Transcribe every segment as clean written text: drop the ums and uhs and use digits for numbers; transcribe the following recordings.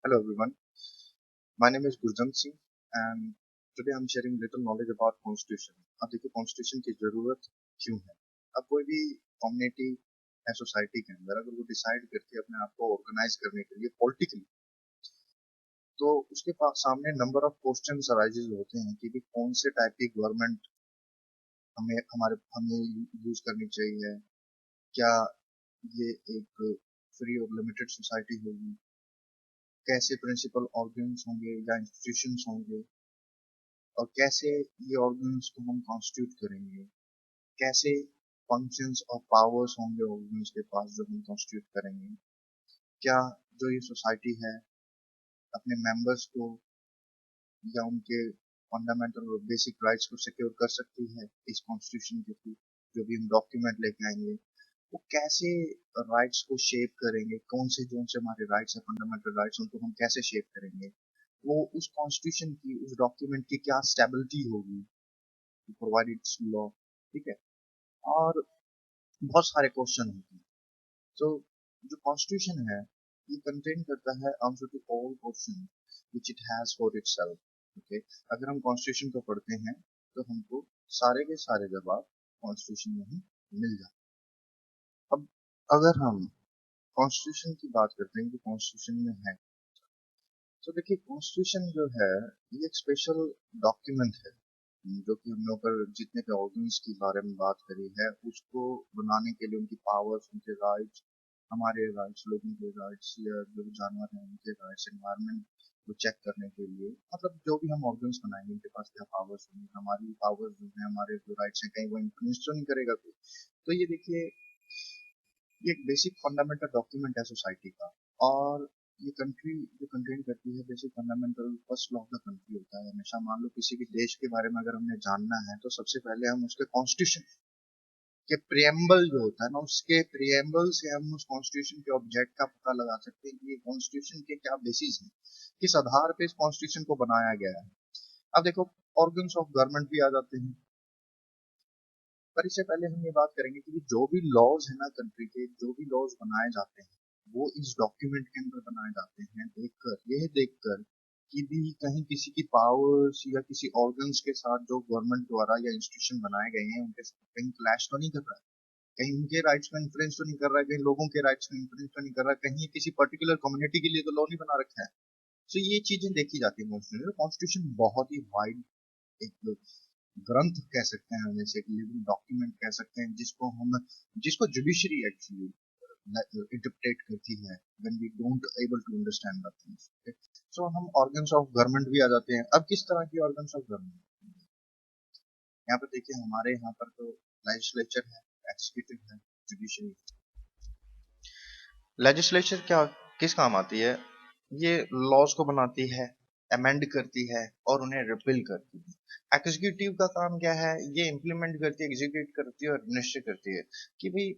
Hello everyone, my name is Gurjant Singh and today I'm sharing little knowledge about Constitution. अब देखिए Constitution की जरूरत क्यों है? अब कोई भी कम्युनिटी या सोसाइटी के अंदर अगर वो डिसाइड करती है अपने आप को ऑर्गेनाइज करने के लिए पॉलिटिकली, तो उसके पास सामने नंबर ऑफ क्वेश्चंस अराइजेज होते हैं कि भी कौन से टाइप की गवर्नमेंट हमें यूज करनी चाहिए, क्या ये एक फ्री और लिमिटेड सोसाइटी होगी, कैसे प्रिंसिपल ऑर्गन्स होंगे या इंस्टीट्यूशंस होंगे और कैसे ये ऑर्गन्स को हम कॉन्स्टिट्यूट करेंगे, कैसे फंक्शंस और पावर्स होंगे ऑर्गन्स के पास जो हम कॉन्स्टिट्यूट करेंगे, क्या जो ये सोसाइटी है अपने मेंबर्स को या उनके फंडामेंटल और बेसिक राइट्स को सिक्योर कर सकती है इस कॉन्स्टिट्यूशन के थ्रू जो भी हम डॉक्यूमेंट लेके आएंगे, वो कैसे राइट्स को शेप करेंगे, कौन से हमारे राइट्स है फंडामेंटल राइट्स उनको हम कैसे शेप करेंगे, वो उस कॉन्स्टिट्यूशन की उस डॉक्यूमेंट की क्या स्टेबिलिटी होगी प्रोवाइड इट्स लॉ, ठीक है। और बहुत सारे क्वेश्चन होते हैं। तो जो कॉन्स्टिट्यूशन है ये कंटेन करता है answer to all question which it has for itself, okay. अगर हम कॉन्स्टिट्यूशन को पढ़ते हैं तो हमको सारे के सारे जवाब कॉन्स्टिट्यूशन में ही मिल जाते हैं। अब अगर हम कॉन्स्टिट्यूशन की बात करते हैं कि कॉन्स्टिट्यूशन में है, तो देखिए कॉन्स्टिट्यूशन जो है ये एक स्पेशल डॉक्यूमेंट है जो कि हमने ऊपर जितने भी ऑर्गन्स की बारे में बात करी है उसको बनाने के लिए उनकी पावर्स, उनके राइट्स, हमारे राइट्स, लोगों के राइट्स या जो जानवर हैं उनके राइट्स, एनवायरनमेंट को चेक करने के लिए, मतलब जो भी हम ऑर्गन्स बनाएंगे उनके पास क्या पावर्स होंगी, हमारी पावर्स जो है, हमारे जो राइट्स हैं कहीं वो इन्फ्लुएंस तो नहीं करेगा कोई। तो ये देखिए ये एक बेसिक फंडामेंटल डॉक्यूमेंट है सोसाइटी का, और ये कंट्री जो कंटेन करती है basic fundamental first law of the country होता है। हमेशा मान लो किसी भी देश के बारे में अगर हमने जानना है तो सबसे पहले हम उसके कॉन्स्टिट्यूशन के प्रिएम्बल जो होता है ना, उसके प्रिएम्बल से हम उस कॉन्स्टिट्यूशन के ऑब्जेक्ट का पता लगा सकते हैं कि ये कॉन्स्टिट्यूशन के क्या बेसिस है, किस आधार पे इस कॉन्स्टिट्यूशन को बनाया गया है। अब देखो ऑर्गन्स ऑफ गवर्नमेंट भी आ जाते हैं, पर इससे पहले हम ये बात करेंगे कि जो भी लॉज है ना कंट्री के, जो भी लॉज बनाए जाते हैं वो इस डॉक्यूमेंट के अंदर बनाए जाते हैं देखकर कि भी कहीं किसी की पावर्स या किसी ऑर्गन्स के साथ जो गवर्नमेंट द्वारा या इंस्टीट्यूशन बनाए गए हैं उनके साथ कहीं क्लैश तो नहीं कर रहा है, कहीं उनके राइट्स में इन्फ्लुएंस तो नहीं कर रहा है, कहीं लोगों के राइट्स में इन्फ्लुएंस तो नहीं कर रहा है, कहीं किसी पर्टिकुलर कम्युनिटी के लिए तो लॉ नहीं बना रखा है। तो ये चीजें देखी जाती है कॉन्स्टिट्यूशन। कॉन्स्टिट्यूशन बहुत ही वाइड एक ग्रंथ कह सकते हैं, जैसे एक लिविंग डॉक्यूमेंट कह सकते हैं जिसको जुडिशरी एक्चुअली इंटरप्रेट करती है when we don't able to understand the things. So हम ऑर्गन्स ऑफ गवर्नमेंट भी आ जाते हैं। अब किस तरह की ऑर्गन्स ऑफ गवर्नमेंट, यहाँ पर देखिए हमारे यहाँ पर तो लेजिस्लेचर है, एग्जीक्यूटिव है, जुडिशरी। लेजिस्लेचर क्या किस काम आती है? ये लॉज को बनाती है, अमेंड करती है और उन्हें रिपील करती है। एग्जीक्यूटिव का काम क्या है? ये इम्प्लीमेंट करती है, एग्जीक्यूट करती है और निश्चित करती है। कि भाई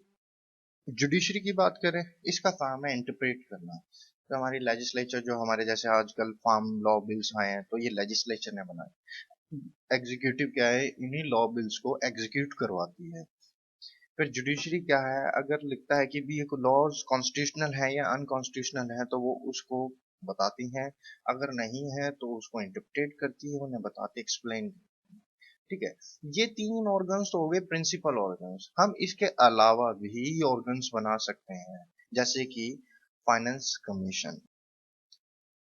जुडिशरी की बात करें, इसका काम है इंटरप्रेट करना। तो हमारी लेजिस्लेचर जो हमारे जैसे आजकल फार्म लॉ बिल्स आए हैं तो ये लेजिस्लेचर ने बनाए। एग्जीक्यूटिव क्या है? इन्हीं लॉ बिल्स को एग्जीक्यूट करवाती है। फिर जुडिशरी क्या है? अगर लिखता है कि भी ये लॉज कॉन्स्टिट्यूशनल है या अनकॉन्स्टिट्यूशनल है तो वो उसको बताती हैं, अगर नहीं है तो उसको इंटरप्रेट करती है, उन्हें बताती, एक्सप्लेन। ठीक है, ये तीन ऑर्गन्स तो हो गए प्रिंसिपल ऑर्गन्स। हम इसके अलावा भी ऑर्गन्स बना सकते हैं जैसे कि फाइनेंस कमीशन।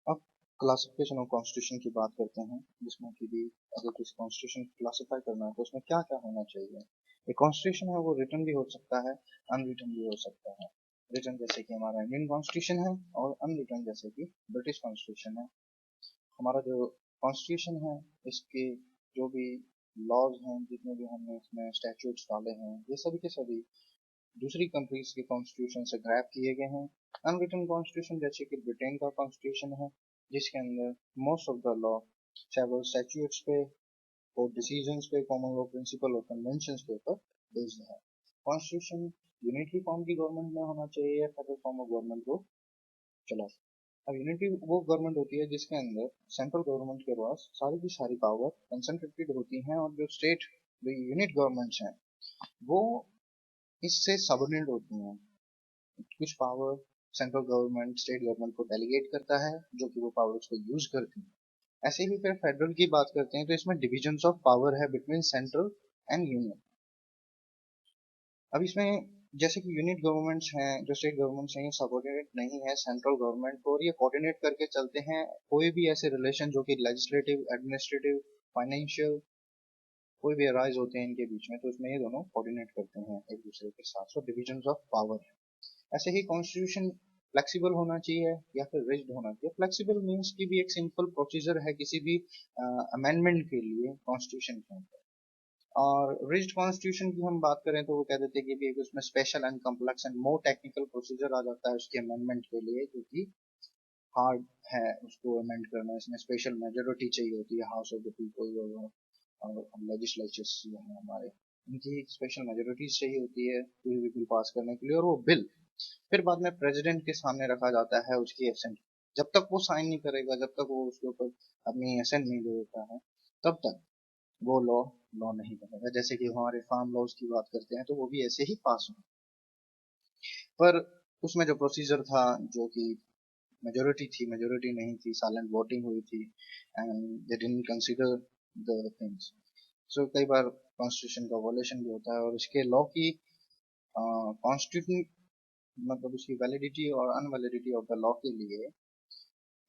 अब क्लासिफिकेशन ऑफ कॉन्स्टिट्यूशन की बात करते हैं, जिसमें कि भी अगर किसी कॉन्स्टिट्यूशन क्लासिफाई करना है तो उसमें क्या क्या होना चाहिए। एक कॉन्स्टिट्यूशन है वो रिटन भी हो सकता है, अनरिटन भी हो सकता है। रिटन जैसे कि हमारा इंडियन कॉन्स्टिट्यूशन है और अनरिटन जैसे कि ब्रिटिश कॉन्स्टिट्यूशन है। हमारा जो कॉन्स्टिट्यूशन है इसके जो भी लॉज हैं, जितने भी हमने इसमें स्टैट्यूट्स डाले हैं, ये सभी के सभी दूसरी कंट्रीज के कॉन्स्टिट्यूशन से ग्रैब किए गए हैं। अनरिटन कॉन्स्टिट्यूशन जैसे कि ब्रिटेन का कॉन्स्टिट्यूशन है, जिसके अंदर मोस्ट ऑफ द लॉ चाहे वो स्टैट्यूट्स पे और डिसीजंस पे, कॉमन लॉ प्रिंसिपल और कन्वेंशंस के ऊपर बेस्ड है। कॉन्स्टिट्यूशन यूनिटरी फॉर्म की गवर्नमेंट में होना चाहिए या फेडरल फॉर्म ऑफ गवर्नमेंट को चला। अब यूनिटी वो गवर्नमेंट होती है जिसके अंदर सेंट्रल गवर्नमेंट के पास सारी की सारी पावर कंसंट्रेटेड होती हैं और जो स्टेट जो यूनिट गवर्नमेंट्स हैं वो इससे सबऑर्डिनेट होती हैं। कुछ power central government state government को डेलीगेट करता है, जो कि वो पावर्स को यूज करती है। ऐसे ही फिर फेडरल की बात करते हैं तो इसमें डिविजन्स ऑफ पावर है बिटवीन सेंट्रल एंड यूनियन। अब इसमें जैसे कि यूनिट गवर्नमेंट्स हैं, जो स्टेट गवर्नमेंट्स हैं, ये सबऑर्डिनेट नहीं है सेंट्रल गवर्नमेंट को, और ये कोऑर्डिनेट करके चलते हैं कोई भी ऐसे रिलेशन जो कि लेजिस्लेटिव, एडमिनिस्ट्रेटिव, फाइनेंशियल कोई भी अराइज होते हैं इनके बीच में, तो उसमें ये दोनों कोऑर्डिनेट करते हैं एक दूसरे के साथ। सो डिविजन्स ऑफ पावर है। ऐसे ही कॉन्स्टिट्यूशन फ्लेक्सिबल होना चाहिए या फिर रिजिड होना चाहिए। फ्लेक्सिबल मीन्स की भी एक सिंपल प्रोसीजर है किसी भी अमेंडमेंट के लिए कॉन्स्टिट्यूशन के अंदर। और रिज्ड कॉन्स्टिट्यूशन की हम बात करें तो वो कह देते हैं कि भी एक उसमें special and complex and more technical procedure आ जाता है उसके अमेंडमेंट के लिए, जो कि हार्ड है उसको अमेंड करना। इसमें स्पेशल मेजोरिटी चाहिए होती है, हाउस ऑफ द पीपल और लेजिस्लेचर्स जो है हमारे, उनकी स्पेशल मेजोरिटीज चाहिए होती है कोई भी बिल पास करने के लिए। और वो बिल फिर बाद में प्रेसिडेंट के सामने रखा जाता है उसकी एसेंट। जब तक वो साइन नहीं करेगा, जब तक वो उसके ऊपर अपनी एसेंट नहीं दे देता है, तब तक वो लॉ लॉ नहीं बनेगा। जैसे कि हमारे फार्म लॉज की बात करते हैं तो वो भी ऐसे ही पास हो। पर उसमें जो प्रोसीजर था, जो कि मेजोरिटी थी, मेजोरिटी नहीं थी, साइलेंट वोटिंग हुई थी and they didn't consider the things. So कई बार कॉन्स्टिट्यूशन का वॉलेशन भी होता है, और इसके लॉ की कॉन्स्टिट्यूशन मतलब उसकी वैलिडिटी और अनवैलिडिटी ऑफ द लॉ के लिए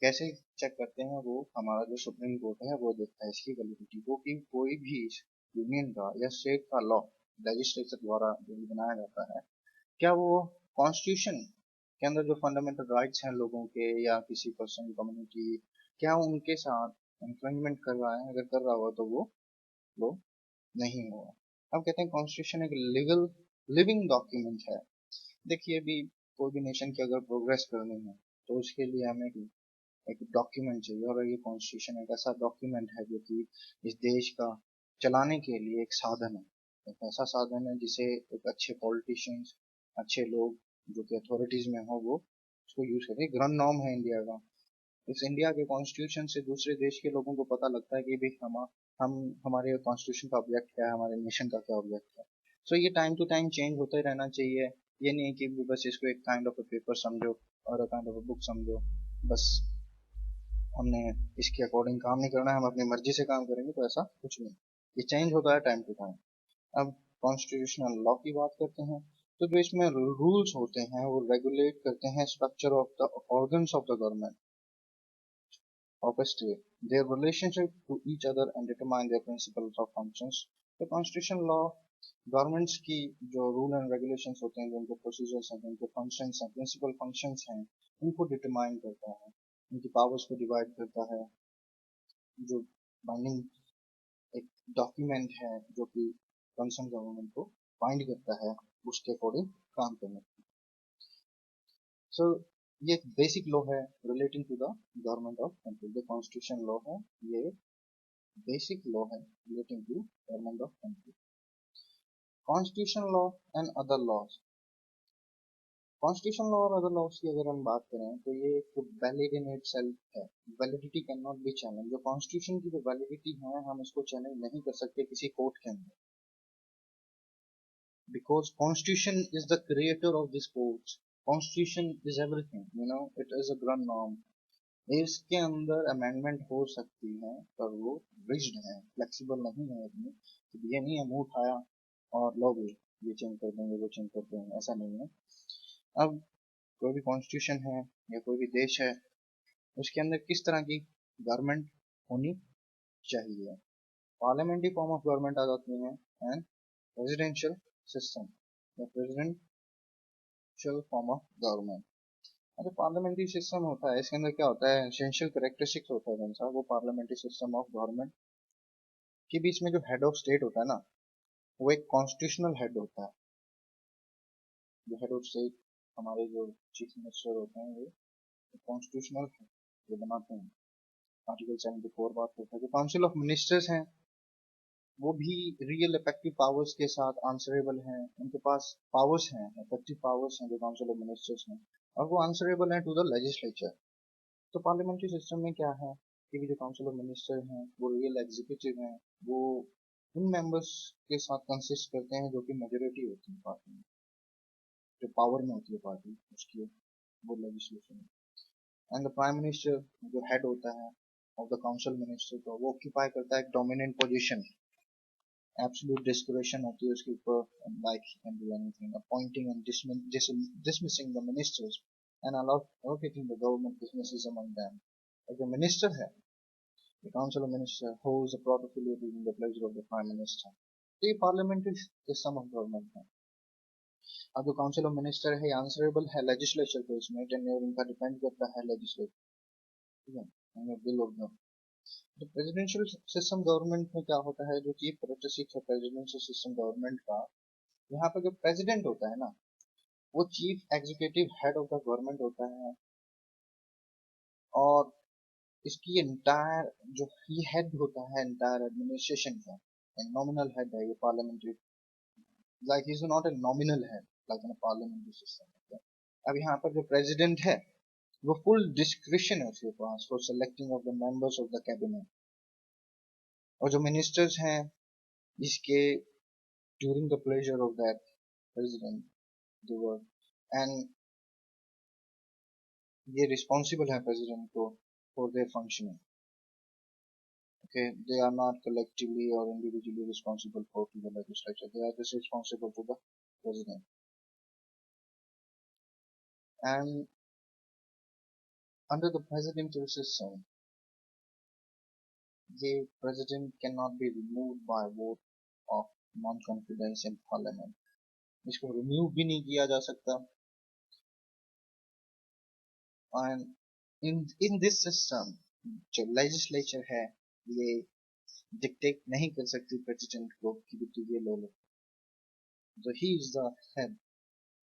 कैसे चेक करते हैं, वो हमारा जो सुप्रीम कोर्ट है वो देखता है इसकी वैलिडिटी को, कि कोई भी यूनियन का या स्टेट का लॉ लेजिस्लेचर द्वारा जो भी बनाया जाता है, क्या वो कॉन्स्टिट्यूशन के अंदर जो फंडामेंटल राइट्स हैं लोगों के या किसी पर्सन कम्युनिटी, क्या उनके साथ इंफ्रिंजमेंट कर रहा है। अगर कर रहा हुआ तो वो लो नहीं हुआ। अब कहते हैं कॉन्स्टिट्यूशन एक लीगल लिविंग डॉक्यूमेंट है। देखिए अभी कोई भी नेशन की अगर प्रोग्रेस करनी है तो उसके लिए हमें एक डॉक्यूमेंट चाहिए, और ये कॉन्स्टिट्यूशन एक ऐसा डॉक्यूमेंट है जो कि इस देश का चलाने के लिए एक साधन है। एक ऐसा साधन है जिसे एक अच्छे पॉलिटिशियंस, अच्छे लोग जो कि अथॉरिटीज में हो, वो उसको यूज करते हैं। ग्रैंड नॉर्म है इंडिया का। इस इंडिया के कॉन्स्टिट्यूशन से दूसरे देश के लोगों को पता लगता है कि भाई हम हमारे कॉन्स्टिट्यूशन का ऑब्जेक्ट क्या है, हमारे नेशन का क्या ऑब्जेक्ट है। सो ये टाइम टू टाइम चेंज होता ही रहना चाहिए। ये नहीं कि बस इसको एक काइंड ऑफ पेपर समझो और काइंड ऑफ बुक समझो, बस हमने इसके अकॉर्डिंग काम नहीं करना है, हम अपनी मर्जी से काम करेंगे, तो ऐसा कुछ नहीं। ये चेंज होता है टाइम टू टाइम। अब कॉन्स्टिट्यूशनल लॉ की बात करते हैं तो जो इसमें रूल्स होते हैं वो रेगुलेट करते हैं structure of the organs of the government of a state, their relationship to each other and determine their principles of functions. तो कॉन्स्टिट्यूशन लॉ गवर्नमेंट्स की जो रूल एंड रेगुलेशंस होते हैं, जो उनके प्रोसीजर्स हैं, जो उनके फंक्शंस हैं, प्रिंसिपल फंक्शंस हैं, उनको डिटरमाइन करता है, उनकी पावर्स को डिवाइड करता है। जो बाइंडिंग एक डॉक्यूमेंट है जो कि कंसर्न गवर्नमेंट को बाइंड करता है उसके अकॉर्डिंग काम करने। सो ये एक बेसिक लॉ है relating to the government of country. जो कॉन्स्टिट्यूशन लॉ है ये बेसिक लॉ है relating to government of country. Constitution law and other laws. Constitution law और अदर लॉज की अगर हम बात करें तो ये वैलिड इन इटसेल्फ है। Validity can not be challenge. जो कॉन्स्टिट्यूशन की जो वैलिडिटी है हम इसको चैलेंज नहीं कर सकते किसी कोर्ट के अंदर, because constitution is the creator of this courts. Constitution is everything, you know, it is a grand norm. इसके अंदर अमेंडमेंट हो सकती है पर वो रिज्ड है, फ्लेक्सिबल नहीं है इतनी। तो ये नहीं है मुंह उठाया और लो भी ये चेंज कर देंगे वो चेंज कर देंगे, ऐसा नहीं है। अब कोई भी कॉन्स्टिट्यूशन है या कोई भी देश है, उसके अंदर किस तरह की गवर्नमेंट होनी चाहिए। पार्लियामेंट्री फॉर्म ऑफ गवर्नमेंट आ जाती है एंड प्रेसिडेंशियल सिस्टम या प्रेसिडेंशियल फॉर्म ऑफ गवर्नमेंट। जो पार्लियामेंट्री सिस्टम होता है इसके अंदर क्या होता है, एसेंशियल कैरेक्टरिस्टिक्स होता है कौन सा, वो पार्लियामेंट्री सिस्टम ऑफ गवर्नमेंट के बीच में जो हेड ऑफ स्टेट होता है ना, वो एक कॉन्स्टिट्यूशनल हेड होता है। जो हेड ऑफ स्टेट हमारे जो चीफ मिनिस्टर होते हैं वो कॉन्स्टिट्यूशनल हेड जो बनाते हैं। आर्टिकल 74 बात करता है। जो काउंसिल ऑफ मिनिस्टर्स हैं वो भी रियल इफेक्टिव पावर्स के साथ आंसरेबल हैं, उनके पास पावर्स हैं, इफेक्टिव पावर्स हैं जो काउंसिल ऑफ मिनिस्टर्स हैं, और वो आंसरेबल हैं टू द लेजिस्लेचर। तो पार्लियामेंट्री सिस्टम में क्या है कि जो काउंसिल ऑफ मिनिस्टर हैं वो रियल एग्जीक्यूटिव हैं, वो उन मेंबर्स के साथ कंसिस्ट करते हैं जो कि मेजोरिटी होती है पार्टी में, जो पावर में होती है पार्टी उसकी वो legislation, and the prime minister जो head होता है of the council minister को वो occupy करता है एक dominant position, absolute discretion होती है उसके ऊपर, like he can do anything, appointing and dismissing the ministers and allocating the government businesses among them. Like the minister है, the council of ministers holds the portfolio during the pleasure of the prime minister. तो ये parliamentary system of government है. अब जो council of minister है answerable है legislature को, इसमें टेन्योर इनका डिपेंड करता है लेजिस्लेचर, ठीक है, बिल और बिल. तो प्रेसिडेंशियल सिस्टम गवर्नमेंट में क्या होता है, जो चीफ कैरेक्टरिस्टिक्स है प्रेसिडेंशियल सिस्टम गवर्नमेंट का, यहाँ पर जो प्रेसिडेंट होता है ना वो chief executive head of the government होता है, और इसकी एंटायर जो ही हेड होता है एंटायर एडमिनिस्ट्रेशन का, नॉमिनल हेड है ये parliamentary, like he is not a nominal head like in parliamentary system. अब यहाँ पर जो प्रेसिडेंट है वो फुल डिस्क्रिशन है उसके पास for selecting of the members of the cabinet, और जो मिनिस्टर्स हैं इसके during the pleasure of that president they work, and ये रिस्पॉन्सिबल है प्रेसिडेंट को for their functioning. Okay, they are not collectively or individually responsible for to the legislature. They are just responsible to the president. And under the presidential system, the president cannot be removed by vote of non-confidence in parliament. इसको remove भी नहीं किया जा सकता. And in this system, जो legislature है ये dictate नहीं कर सकती प्रेसिडेंट को कि तू ये लो लो. So he is the head.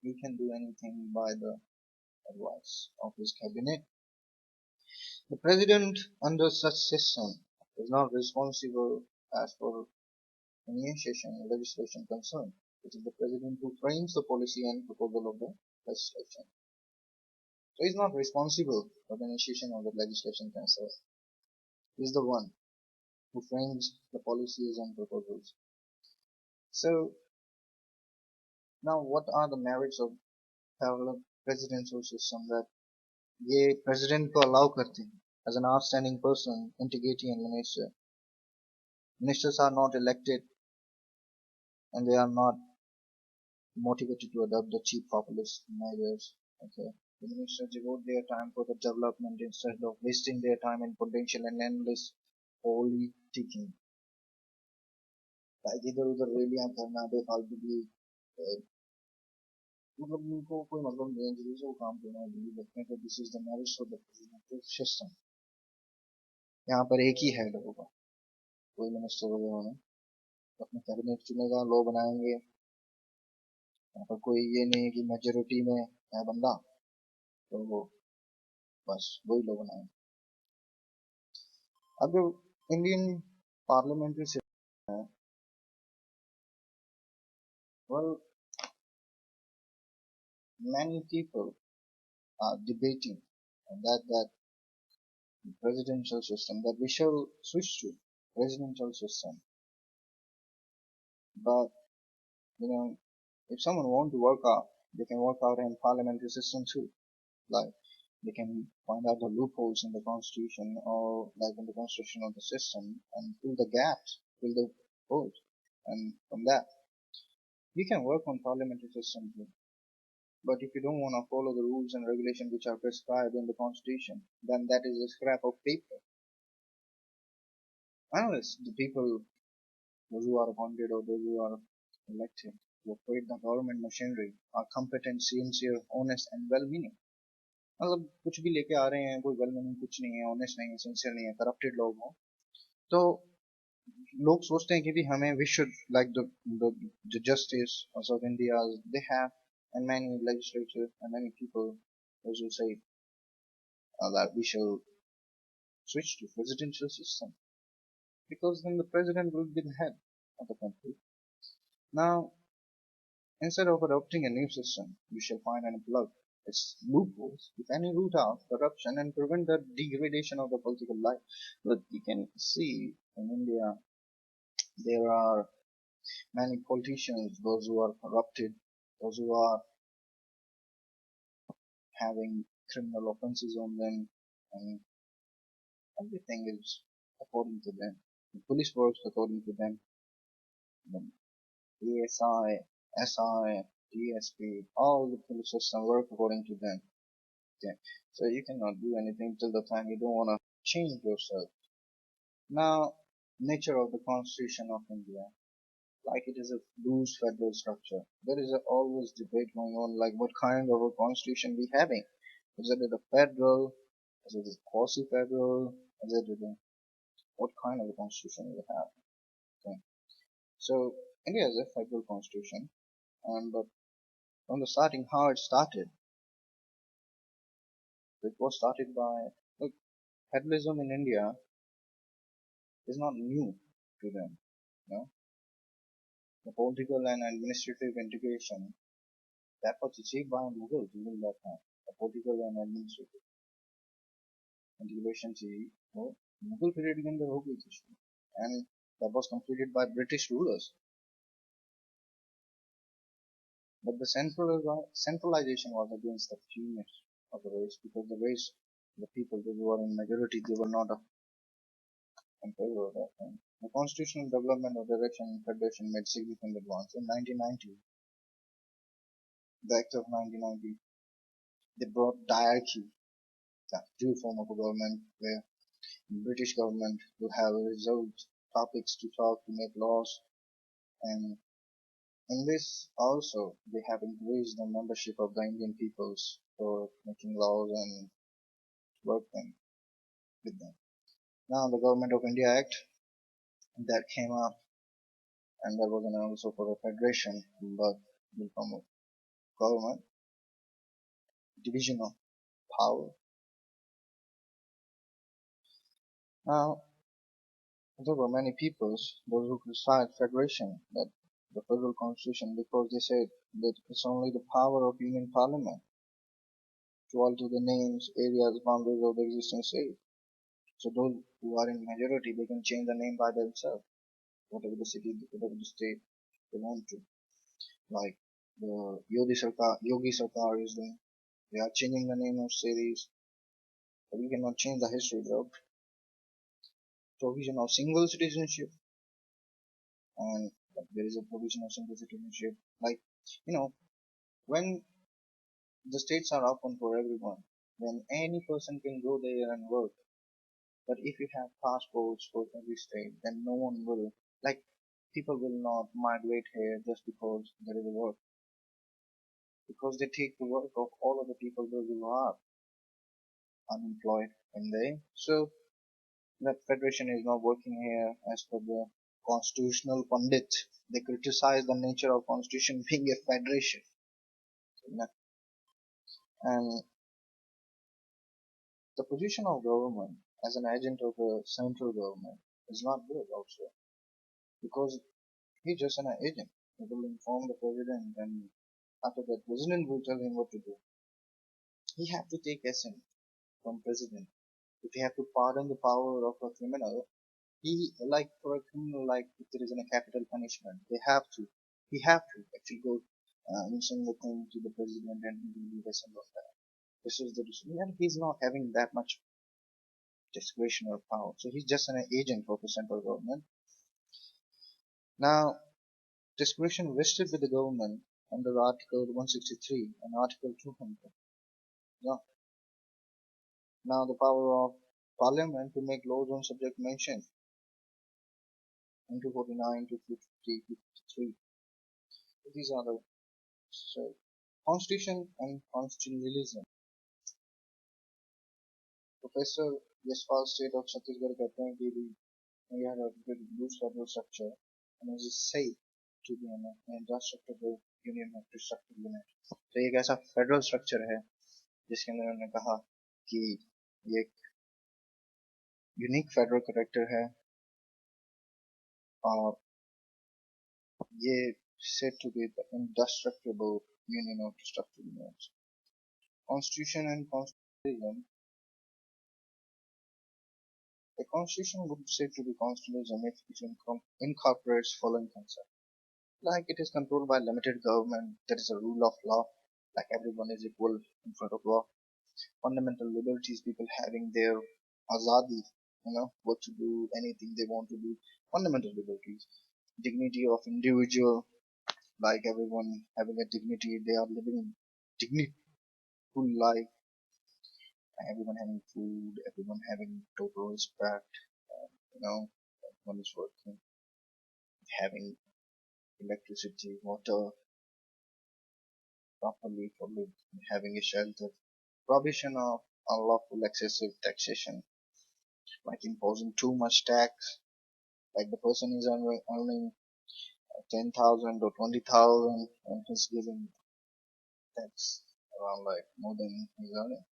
He can do anything by the advice of his cabinet. The president under such system is not responsible as for initiation of legislation concerned. It is the president who frames the policy and proposal of the legislation. So he is not responsible for the initiation of the legislation concerned. He is the one who frames the policies and proposals. So now what are the merits of parallel presidential system? That ये president को allow करते हैं as an outstanding person, integrity and minister. Ministers are not elected and they are not motivated to adopt the cheap populist measures. Okay, the ministers devote their time for the development instead of wasting their time in potential and endless politicking. like इधर उधर रैलियां करना बेफालतू की, मतलब उनको कोई मतलब नहीं है, जरूर से वो काम करना है दिल्ली लगते हैं. तो this is the marriage of the presidential system. यहाँ पर एक ही हेड होगा, कोई मिनिस्टर वगैरह नहीं, अपने कैबिनेट चुनेगा, लॉ बनाएंगे. यहाँ पर कोई ये नहीं है कि मेजोरिटी में है बंदा तो वो बस वही लॉ बनाएंगे. अब जो इंडियन पार्लियामेंट्री सिस्टम है, well, many people are debating that presidential system, that we shall switch to presidential system. But you know, if someone want to work out, they can work out in parliamentary system too. Like they can find out the loopholes in the constitution or like in the constitution of the system and fill the gaps, fill the holes, and from that you can work on parliamentary system too. But if you don't want to follow the rules and regulations which are prescribed in the constitution, then that is a scrap of paper. Unless the people, those who are appointed or those who are elected, who operate the government machinery, are competent, sincere, honest and well-meaning. मतलब कुछ भी लेके आ रहे हैं, कोई well meaning कुछ नहीं है, ऑनेस्ट नहीं है, सिंसियर नहीं है, करप्टेड लोग हो, तो लोग सोचते हैं कि भी हमें we should like the justice of India they have and many legislatures and many people also say that we shall switch to presidential system because then the president will be the head of the country. Now, instead of adopting a new system, we shall find and plug its loopholes, if any, root out corruption and prevent the degradation of the political life. But you can see in India there are many politicians, those who are corrupted, those who are having criminal offences on them, and everything is according to them. The police works according to them. The ASI, SI, DSP, all the police system work according to them. Okay. So you cannot do anything till the time you don't want to change yourself. Now, nature of the Constitution of India, like it is a loose federal structure. There is always debate going on, like what kind of a constitution we having. Is it a federal? Is it a quasi-federal? Is it a, what kind of a constitution we have? Okay. So India is a federal constitution, and but from the starting, how it started, it was started by, look, federalism in India is not new to them. You know, the political and administrative integration that was achieved by Mughal during that time. The political and administrative integration थी वो Mughal period के अंदर हो गई थी शुरू, and that was completed by British rulers. But the centralization was against the genius of the race, because the race, the people, they were in majority, they were not in favor of that thing. The constitutional development of direction and federation made significant advance. In 1990, the Act of 1990, they brought diarchy, the due form of a government where British government will have reserved topics to talk, to make laws, and in this also they have increased the membership of the Indian peoples for making laws and working with them. Now the Government of India Act that came up, and there was an also for a federation, but will come of government, division of power. Now there were many peoples, those who criticized federation, that the federal constitution, because they said that it's only the power of Union Parliament to alter the names, areas, boundaries of the existing state. So those who are in majority, they can change the name by themselves, whatever the city, whatever the state they want to. Like the Yogi Sarkar is doing. They are changing the name of cities, but we cannot change the history, bro. Provision of single citizenship, and like, there is a provision of single citizenship. Like, you know, when the states are open for everyone, then any person can go there and work. But if you have passports for every state, then no one will, like, people will not migrate here just because there is a work. Because they take the work of all of the people those who are unemployed in there. So the federation is not working here as per the constitutional pundit. They criticize the nature of constitution being a federation. And the position of government as an agent of the central government is not good also, because he's just an agent. He will inform the president, and after that president will tell him what to do. He have to take assent from president. If he have to pardon the power of a criminal, he, like for a criminal, like if there is a capital punishment, he have to actually go mention the thing to the president, and he will give assent of that. This is the decision, and he's not having that much discretion or power. So he's just an agent of the central government. Now, discretion vested with the government under Article 163 and Article 200. Yeah. Now, the power of Parliament to make laws on subject mentioned in 249, 250, 253. These are the so, Constitution and Constitutionalism. Professor Yashpal State of Chhattisgarh कहते हैं कि we have a very loose federal structure and it is safe to be an indestructible union of destructive unit. तो ये एक ऐसा federal structure है जिसके अंदर उन्होंने कहा कि ये एक यूनिक फेडरल करेक्टर है और ये said to be the indestructible union of destructive units. Constitution and Constitutionalism. The Constitution would be said to be constitutionalism if it incorporates following concepts. Like it is controlled by limited government, there is a rule of law, like everyone is equal in front of law. fundamental liberties, people having their azadi, what to do, anything they want to do, fundamental liberties, dignity of individual, like everyone having a dignity, they are living in dignity, full life, everyone having food, everyone having total respect, everyone is working, having electricity, water properly for living, having a shelter, prohibition of unlawful excessive taxation, like imposing too much tax, like the person is earning 10,000 or 20,000 and he's giving tax around like more than he's earning.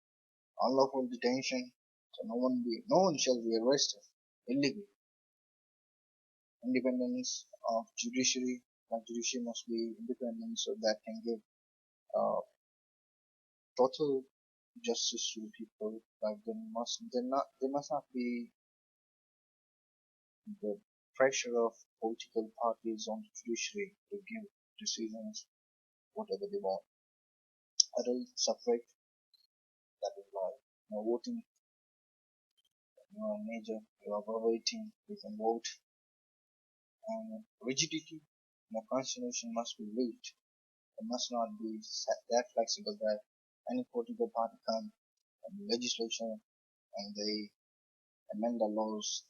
Unlawful detention, so no one shall be arrested illegally. Independence of judiciary, like judiciary must be independent so that can give uh, total justice to the people. Like there must not be the pressure of political parties on the judiciary to give decisions whatever they want. Adult suffrage, that is like voting, major, you are voting, you can vote, and rigidity. Constitution must be rigid. It must not be that flexible that any political party can legislation and they amend the laws,